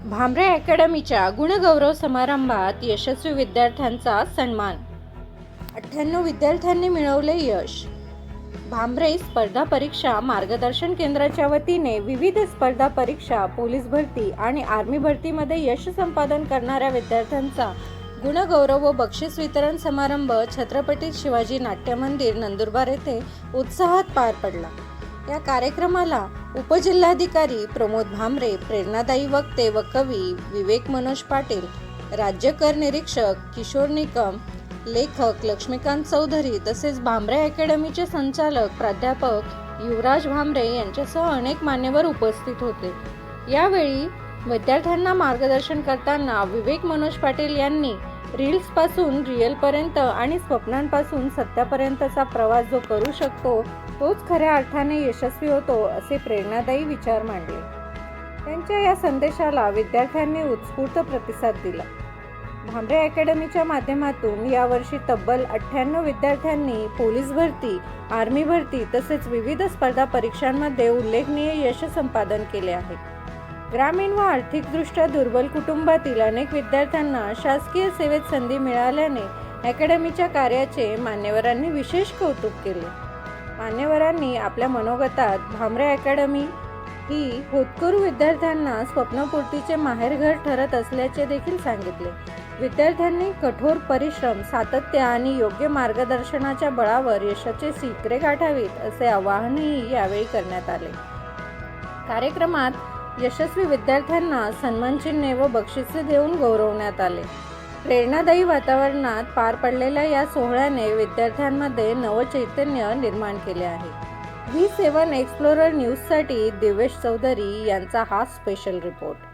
भामरे अकॅडमीच्या गुणगौरव समारंभात यशस्वी विद्यार्थ्यांचा सन्मान। 98 विद्यार्थ्यांनी मिळवले यश। भामरे स्पर्धा परीक्षा मार्गदर्शन केंद्राच्या वतीने विविध स्पर्धा परीक्षा, पोलीस भरती आणि आर्मी भरतीमध्ये यश संपादन करणाऱ्या विद्यार्थ्यांचा गुणगौरव व बक्षीस वितरण समारंभ छत्रपती शिवाजी नाट्य मंदिर नंदुरबार येथे उत्साहात पार पडला। या कार्यक्रमाला उपजिल्हाधिकारी प्रमोद भामरे, प्रेरणादायी वक्ते व कवी विवेक मनोज पाटील, राज्य कर निरीक्षक किशोर निकम, लेखक लक्ष्मीकांत चौधरी तसेच भामरे अकॅडमीचे संचालक प्राध्यापक युवराज भामरे यांच्यासह अनेक मान्यवर उपस्थित होते। यावेळी विद्यार्थ्यांना मार्गदर्शन करताना विवेक मनोज पाटील यांनी रील्स पासून रिअल पर्यंत आणि स्वप्नांपासून सत्यापर्यंतचा प्रवास जो करू शकतो तोच खऱ्या अर्थाने यशस्वी होतो असे प्रेरणादायी विचार मांडले। त्यांच्या या संदेशाला विद्यार्थ्यांनी उत्स्फूर्त प्रतिसाद दिला। भामरे अकॅडमीच्या माध्यमातून यावर्षी तब्बल 98 विद्यार्थ्यांनी पोलीस भरती, आर्मी भरती तसेच विविध स्पर्धा परीक्षांमध्ये उल्लेखनीय यश संपादन केले आहे। ग्रामीण व आर्थिकदृष्ट्या दुर्बल कुटुंबातील अनेक विद्यार्थ्यांना शासकीय सेवेत संधी मिळाल्याने अकॅडमीच्या कार्याचे मान्यवरांनी विशेष कौतुक केले। मान्यवरांनी आपल्या मनोगतात भामरे अकॅडमी ही होतकरू विद्यार्थ्यांना स्वप्नपूर्तीचे माहेरघर ठरत असल्याचे देखील सांगितले। विद्यार्थ्यांनी कठोर परिश्रम, सातत्य आणि योग्य मार्गदर्शनाच्या बळावर यशाचे शिखरे गाठावीत असे आवाहनही यावेळी करण्यात आले। कार्यक्रमात यशस्वी विद्यार्थ्यांना सन्मानचिन्हे व बक्षिसे देऊन गौरवण्यात आले। प्रेरणादायी वातावरणात पार पडलेल्या या सोहळ्याने विद्यार्थ्यांमध्ये नवचैतन्य निर्माण केले आहे। V7 एक्सप्लोरर न्यूजसाठी दिवेश चौधरी यांचा हा स्पेशल रिपोर्ट।